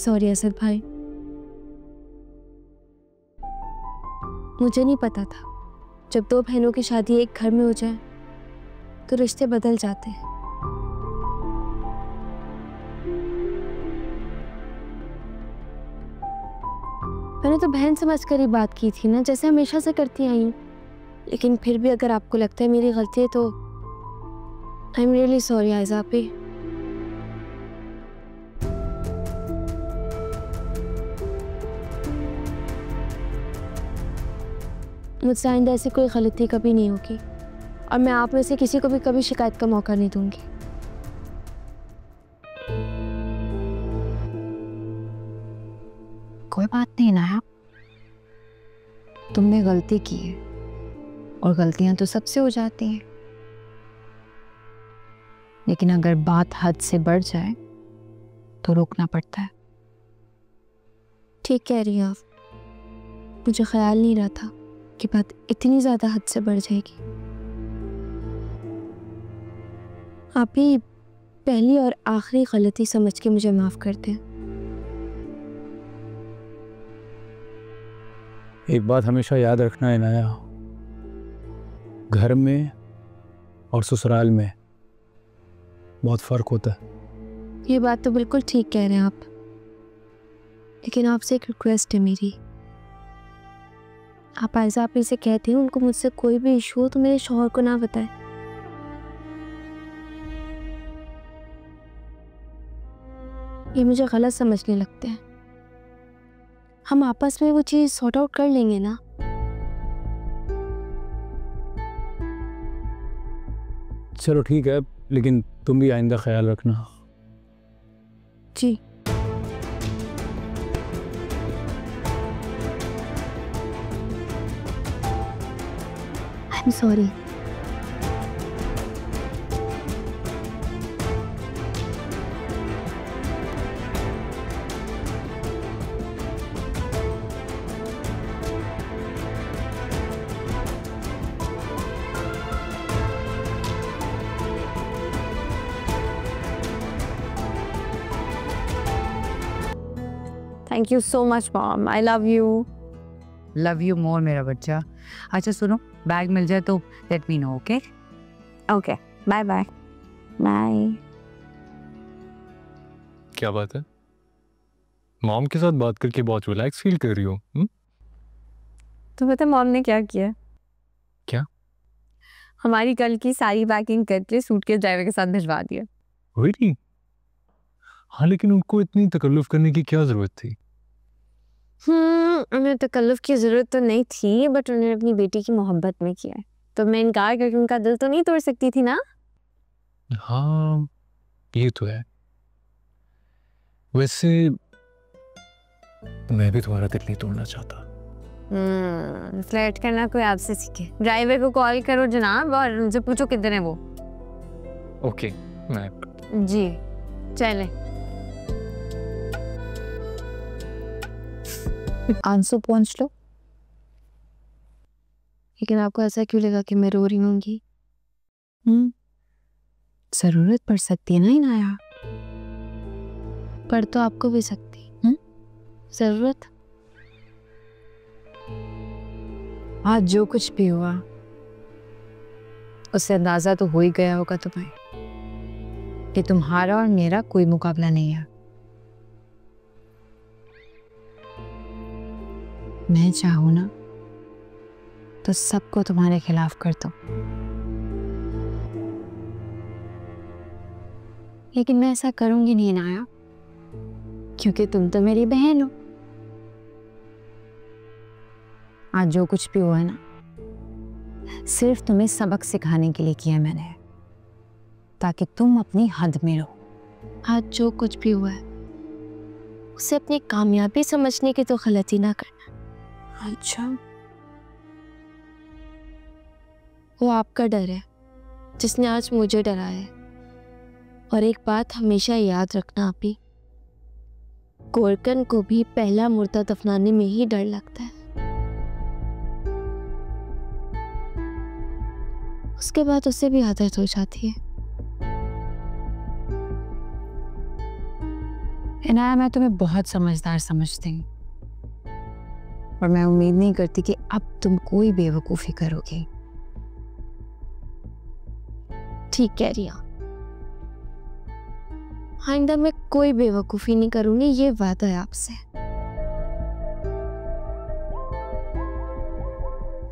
Sorry Asad भाई, मुझे नहीं पता था जब दो बहनों की शादी एक घर में हो जाए तो रिश्ते बदल जाते हैं। मैंने तो बहन समझकर ही बात की थी ना, जैसे हमेशा से करती आई हूँ। लेकिन फिर भी अगर आपको लगता है मेरी गलती है तो I am really sorry Aiza आपी। मुझसे आइंदा ऐसी कोई गलती कभी नहीं होगी और मैं आप में से किसी को भी कभी शिकायत का मौका नहीं दूंगी। कोई बात नहीं ना, तुमने गलती की है और गलतियां तो सबसे हो जाती हैं, लेकिन अगर बात हद से बढ़ जाए तो रोकना पड़ता है। ठीक कह रही हैं आप, मुझे ख्याल नहीं रहा था कि बात इतनी ज्यादा हद से बढ़ जाएगी। आप ही पहली और आखिरी गलती समझ के मुझे माफ कर दें। एक बात हमेशा याद रखना है नाया, घर में और ससुराल में बहुत फर्क होता है। ये बात तो बिल्कुल ठीक कह रहे हैं आप, लेकिन आपसे एक रिक्वेस्ट है मेरी। आप आयजा आपी से कहते हैं उनको मुझसे कोई भी इशू हो तो मेरे शौहर को ना बताए। ये मुझे गलत समझने लगते हैं। हम आपस में वो चीज सॉर्ट आउट कर लेंगे ना। चलो ठीक है, लेकिन तुम भी आइंदा ख्याल रखना। जी। I am sorry. Thank you so much mom, I love you. Love you more मेरा बच्चा। अच्छा सुनो, बैग मिल जाए तो let me know. Okay okay, bye bye. Bye. क्या बात है, मॉम के साथ बात करके बहुत रिलैक्स फील कर रही हो? तो पता मॉम ने क्या किया? क्या? हमारी कल की सारी पैकिंग करके सूटकेस ड्राइवर के साथ भिजवा दिया। Really? हाँ, लेकिन उनको इतनी तकल्लुफ करने की क्या जरूरत थी? उन्हें तकल्लुफ की जरूरत तो नहीं थी, बट उन्होंने अपनी बेटी की मोहब्बत में किया है, तो मैं इनकार करके उनका दिल तो नहीं तोड़ सकती थी ना। हाँ ये तो है। वैसे मैं भी तुम्हारा दिल नहीं तोड़ना चाहता। फ्लर्ट करना कोई आपसे सीखे। ड्राइवर को कॉल करो जनाब और उनसे पूछो किधर है वो। ओके, मैं जी चले। आंसू पहुंच लो। लेकिन आपको ऐसा क्यों लगा कि मैं रो रही होंगी? जरूरत पड़ सकती है ना इनाया। पढ़ तो आपको भी सकती। जरूरत? आज जो कुछ भी हुआ उससे अंदाजा तो हो ही गया होगा तुम्हें कि तुम्हारा और मेरा कोई मुकाबला नहीं है। मैं चाहूं ना तो सबको तुम्हारे खिलाफ कर दूं, लेकिन मैं ऐसा करूंगी नहीं नाया, क्योंकि तुम तो मेरी बहन हो। आज जो कुछ भी हुआ है ना, सिर्फ तुम्हें सबक सिखाने के लिए किया मैंने, ताकि तुम अपनी हद में रहो। आज जो कुछ भी हुआ है उसे अपनी कामयाबी समझने की तो गलती ना करना। अच्छा, वो आपका डर है जिसने आज मुझे डराया है। और एक बात हमेशा याद रखना आप ही, गोरकन को भी पहला मुर्दा दफनाने में ही डर लगता है, उसके बाद उसे भी आदत हो जाती है। इनाया, मैं तुम्हें बहुत समझदार समझती हूँ और मैं उम्मीद नहीं करती कि अब तुम कोई बेवकूफ़ी करोगी। ठीक कह रही हैं। आइंदा मैं कोई बेवकूफ़ी नहीं करूंगी, ये वादा है आपसे।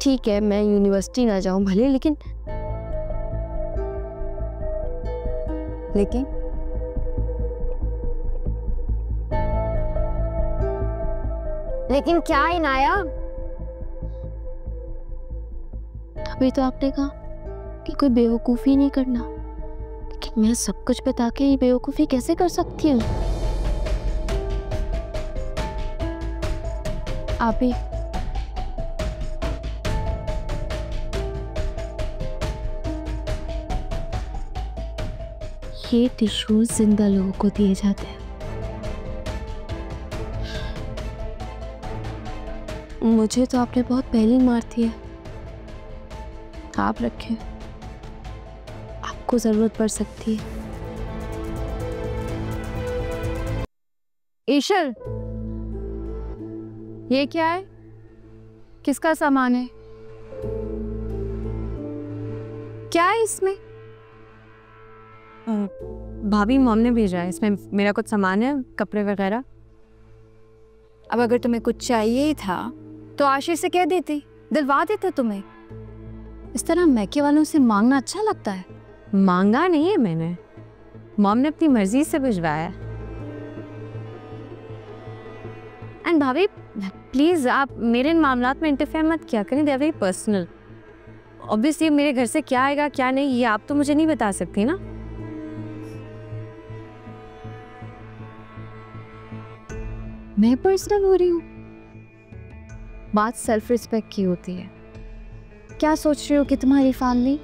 ठीक है, मैं यूनिवर्सिटी ना जाऊं भले, लेकिन क्या इनाया? अभी तो आपने कहा कि कोई बेवकूफ़ी नहीं करना, लेकिन मैं सब कुछ बता के ये बेवकूफ़ी कैसे कर सकती हूँ? आप ही ये टिश्यू जिंदा लोगों को दिए जाते हैं। मुझे तो आपने बहुत पहले ही मार दिया। आप रखें, आपको जरूरत पड़ सकती है। ईशल, ये क्या है? किसका सामान है? क्या है इसमें? भाभी, मॉम ने भेजा है, इसमें मेरा कुछ सामान है, कपड़े वगैरह। अब अगर तुम्हें कुछ चाहिए ही था तो आशीष से कह देती, दिलवा देता तुम्हें। इस तरह मैके वालों से मांगना अच्छा लगता है? मांगा नहीं है मैंने, मॉम ने अपनी मर्जी से भिजवाया है। एंड भाभी प्लीज आप मेरे इन मामलात में इंटरफेयर मत किया करें, they are very personal. Obviously मेरे घर से क्या आएगा क्या नहीं ये आप तो मुझे नहीं बता सकती ना। मैं पर्सनल हो रही हूँ? बात सेल्फ रिस्पेक्ट की होती है। क्या सोच रही हो कि तुम्हारी फैमिली,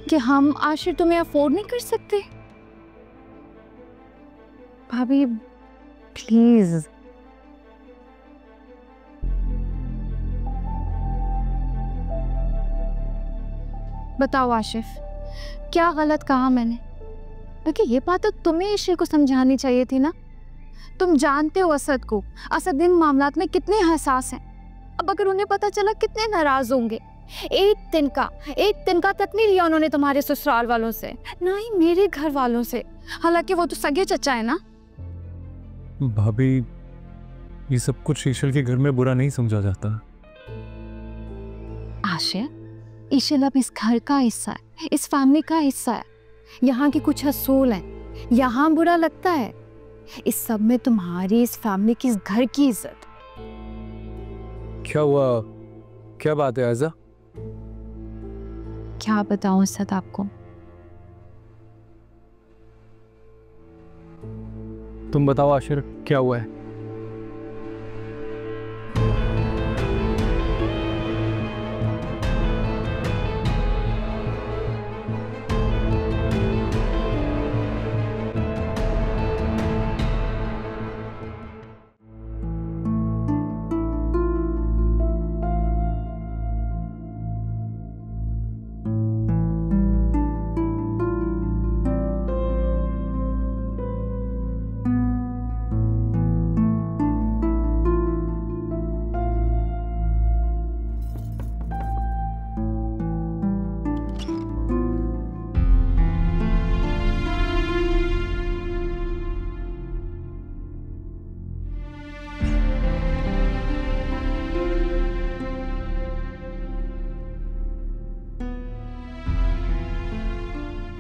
कि हम आशिर तुम्हें अफोर्ड नहीं कर सकते? भाभी प्लीज। बताओ आशिफ, क्या गलत कहा मैंने? क्योंकि ये बात तो तुम्हें ईशर को समझानी चाहिए थी ना। तुम जानते हो असद को, असद इन मामलात में कितने हसास हैं। अब अगर उन्हें पता चला कितने नाराज होंगे। एक तिनका तक नहीं लिया उन्होंने तुम्हारे ससुराल वालों से, ना ही मेरे घर वालों से। हालांकि वो तो सगे चचा है ना। भाभी, ये सब कुछ ईशल के घर में बुरा नहीं समझा जाता। आशिया, ईशल अब इस घर का हिस्सा है, इस फैमिली का हिस्सा है। यहाँ की कुछ असूल हैं, यहाँ बुरा लगता है। इस सब में तुम्हारी, इस फैमिली की, इस घर की इज्जत। क्या हुआ? क्या बात है आयजा? क्या बताऊं असद आपको? तुम बताओ आशिर, क्या हुआ है?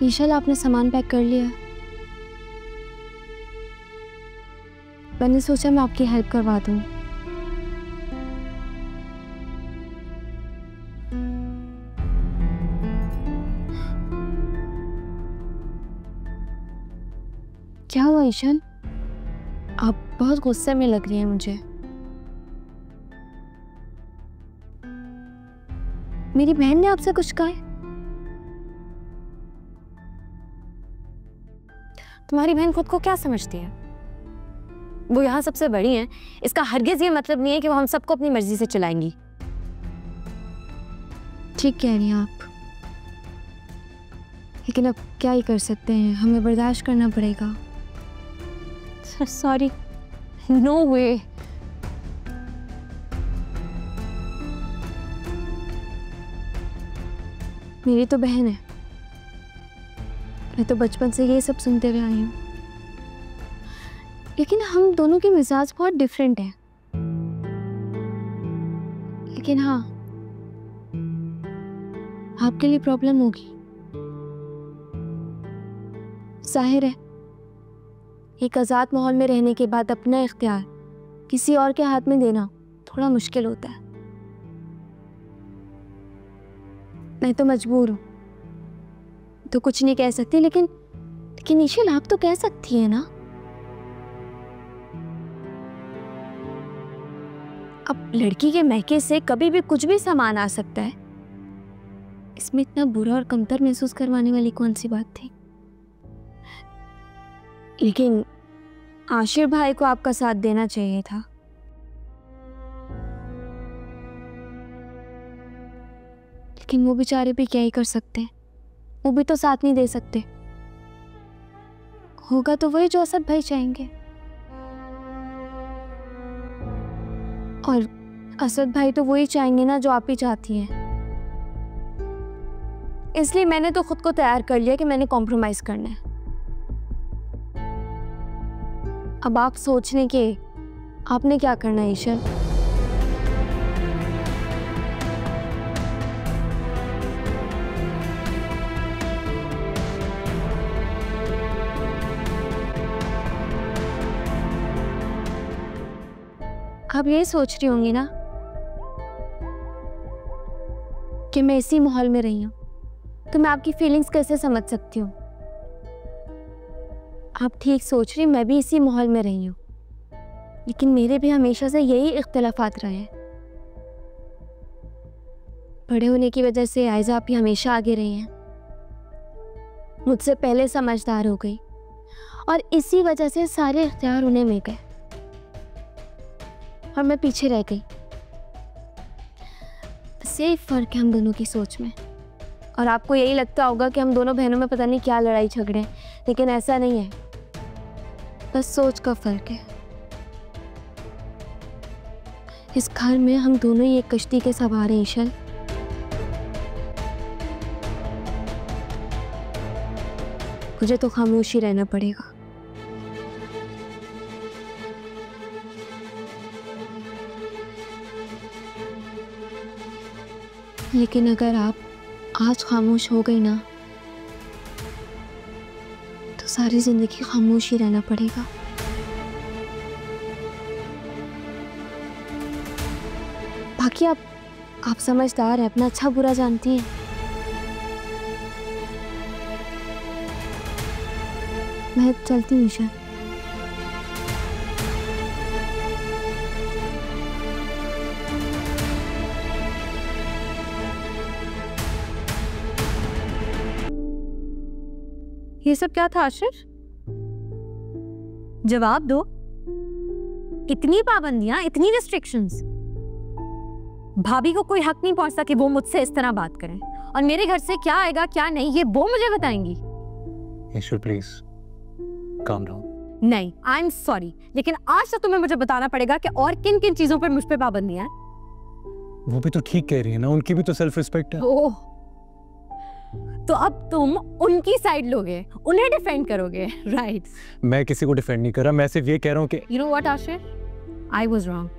ईशल, आपने सामान पैक कर लिया? मैंने सोचा मैं आपकी हेल्प करवा दूं। क्या हुआ ईशल? आप बहुत गुस्से में लग रही हैं मुझे। मेरी बहन ने आपसे कुछ कहा है? तुम्हारी बहन खुद को क्या समझती है? वो यहाँ सबसे बड़ी हैं। इसका हरगिज ये मतलब नहीं है कि वो हम सबको अपनी मर्जी से चलाएंगी। ठीक कह रही हैं आप, लेकिन अब क्या ही कर सकते हैं, हमें बर्दाश्त करना पड़ेगा। सॉरी, नो वे। मेरी तो बहन है, मैं तो बचपन से ये सब सुनते हुए आई हूँ, लेकिन हम दोनों के मिजाज बहुत डिफरेंट हैं। लेकिन हाँ, आपके लिए प्रॉब्लम होगी, जाहिर है। एक आज़ाद माहौल में रहने के बाद अपना इख्तियार किसी और के हाथ में देना थोड़ा मुश्किल होता है। मैं तो मजबूर हूँ, तो कुछ नहीं कह सकती, लेकिन ईशल आप तो कह सकती है ना। अब लड़की के महके से कभी भी कुछ भी सामान आ सकता है, इसमें इतना बुरा और कमतर महसूस करवाने वाली कौन सी बात थी। लेकिन आशिर भाई को आपका साथ देना चाहिए था। लेकिन वो बेचारे भी क्या ही कर सकते हैं, वो भी तो साथ नहीं दे सकते। होगा तो वही जो असद भाई चाहेंगे, और असद भाई तो वही चाहेंगे ना जो आप ही चाहती हैं। इसलिए मैंने तो खुद को तैयार कर लिया कि मैंने कॉम्प्रोमाइज करना है। अब आप सोचने के आपने क्या करना है ईशल। आप ये सोच रही होंगी ना कि मैं इसी माहौल में रही हूं, तो मैं आपकी फीलिंग्स कैसे समझ सकती हूँ। आप ठीक सोच रही, मैं भी इसी माहौल में रही हूँ, लेकिन मेरे भी हमेशा से यही इख्तिलाफात रहे हैं। बड़े होने की वजह से आयजा आप ही हमेशा आगे रही हैं, मुझसे पहले समझदार हो गई, और इसी वजह से सारे इख्तियार उन्हें मिल गए और मैं पीछे रह गई। बस यही फर्क है हम दोनों की सोच में। और आपको यही लगता होगा कि हम दोनों बहनों में पता नहीं क्या लड़ाई झगड़े हैं, लेकिन ऐसा नहीं है, बस सोच का फर्क है। इस घर में हम दोनों ही एक कश्ती के सवार हैं ईशल। मुझे तो खामोश ही रहना पड़ेगा। लेकिन अगर आप आज खामोश हो गई ना, तो सारी जिंदगी खामोश ही रहना पड़ेगा। बाकी आप समझदार हैं, अपना अच्छा बुरा जानती हैं। मैं चलती हूँ ईशा। ये सब क्या था आशिर? जवाब दो। इतनी पाबंदियां, इतनी रिस्ट्रिक्शंस। भाभी को कोई हक नहीं पहुंचता कि वो मुझसे इस तरह बात करें, और मेरे घर से क्या आएगा क्या नहीं ये वो मुझे बताएंगी। ईशल प्लीज काम डाउन। नहीं, आई एम सॉरी, लेकिन आज तो तुम्हें मुझे बताना पड़ेगा कि और किन किन चीजों पर मुझ पे पाबंदियां हैं। वो भी तो ठीक कह रही है ना, उनकी भी तो सेल्फ रिस्पेक्ट है। ओह, तो अब तुम उनकी साइड लोगे, उन्हें डिफेंड करोगे, राइट? मैं किसी को डिफेंड नहीं कर रहा, मैं सिर्फ ये कह रहा हूँ कि you know what Ashir, I was wrong.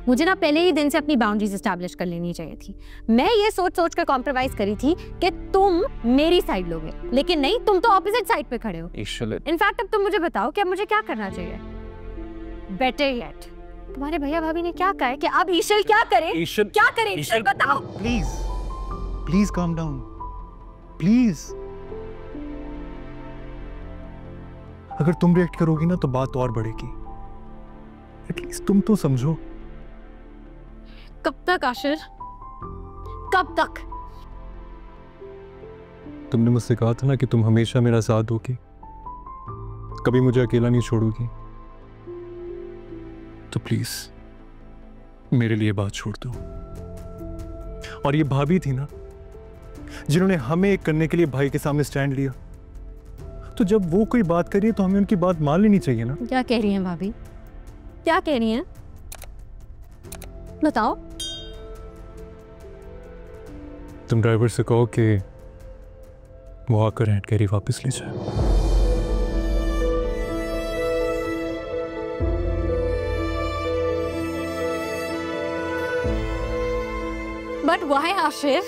मुझे ना पहले ही दिन से अपनी बाउंड्रीज एस्टैब्लिश कर लेनी चाहिए थी। मैं ये सोच कर कॉम्प्रोमाइज करी थी कि तुम मेरी साइड लोगे, लेकिन नहीं, तुम तो ऑपोजिट साइड पे खड़े हो। इनफैक्ट अब तुम मुझे बताओ कि अब मुझे क्या करना चाहिए। बेटर येट, तुम्हारे भैया भाभी ने क्या कहा है कि अब ईशल क्या करे? क्या करे ईशल, बताओ please. Please calm down please. अगर तुम रिएक्ट करोगी ना तो बात और बढ़ेगी। एटलीस्ट तुम तो समझो। कब तक आशिर, कब तक? तुमने मुझसे कहा था ना कि तुम हमेशा मेरा साथ दोगी, कभी मुझे अकेला नहीं छोड़ोगी, तो प्लीज मेरे लिए बात छोड़ दो। और ये भाभी थी ना जिन्होंने हमें एक करने के लिए भाई के सामने स्टैंड लिया, तो जब वो कोई बात करिए तो हमें उनकी बात मान लेनी चाहिए ना। क्या कह रही हैं भाभी? क्या कह रही हैं? बताओ। तुम ड्राइवर से कहो कि वो आकर हैंड कैरी वापस ले जाए। But why Ashir?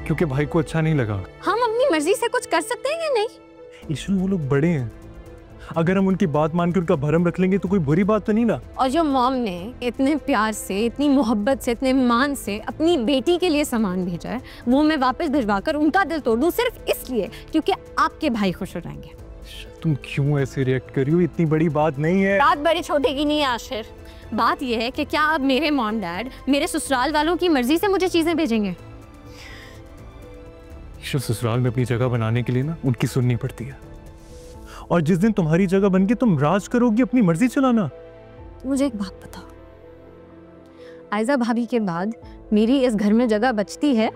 क्योंकि भाई को अच्छा नहीं लगा। हम अपनी मर्जी से कुछ कर सकते हैं या नहीं? ईशु, वो लोग बड़े हैं, अगर हम उनकी बात मान के उनका भरम रख लेंगे तो कोई बुरी बात तो नहीं ना। और जो मॉम ने इतने प्यार से, इतनी मोहब्बत से, इतने मान से अपनी बेटी के लिए सामान भेजा है, वो मैं वापस भिजवाकर उनका दिल तोड़ दूं सिर्फ इसलिए क्योंकि आपके भाई खुश हो जाएंगे। तुम क्यों ऐसे रिएक्ट कर रही हो? इतनी बड़ी बात नहीं है। बात बड़ी छोटे की नहीं है आशिर। बात यह है कि क्या अब मेरे मॉम डैड मेरे ससुराल वालों की मर्जी से मुझे चीजें भेजेंगे? ईशु, ससुराल में अपनी जगह बनाने के लिए ना उनकी सुननी पड़ती है, और जिस दिन तुम्हारी जगह बन गई तुम राज करोगी, अपनी मर्जी चलाना। मुझे एक बात बताओ, आयजा भाभी के बाद मेरी इस घर में जगह बचती है?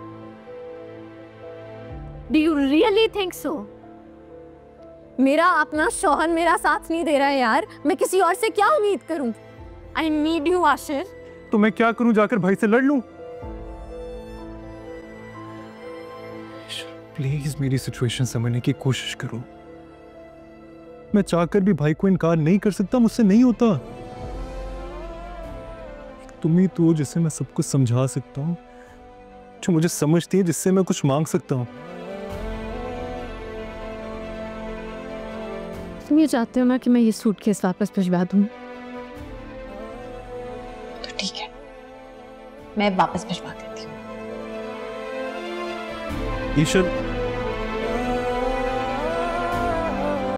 Do you really think so? मेरा अपना शौहर मेरा साथ नहीं दे रहा है यार, मैं किसी और से क्या उम्मीद करूं? I need you Ashir. तो मैं क्या करूं, जाकर भाई से लड़ लूं? प्लीज मेरी सिचुएशन समझने की कोशिश करो। मैं चाहकर भी भाई को इनकार नहीं कर सकता, मुझसे नहीं होता। तुम ही तो जिससे मैं सब कुछ समझा सकता हूँ, जो मुझे समझती है, जिससे मैं कुछ मांग सकता हूँ। तुम ये चाहते हो ना कि मैं ये सूटकेस वापस भिजवा दूं? तो ठीक है, मैं वापस भिजवा देती हूँ। ईशर,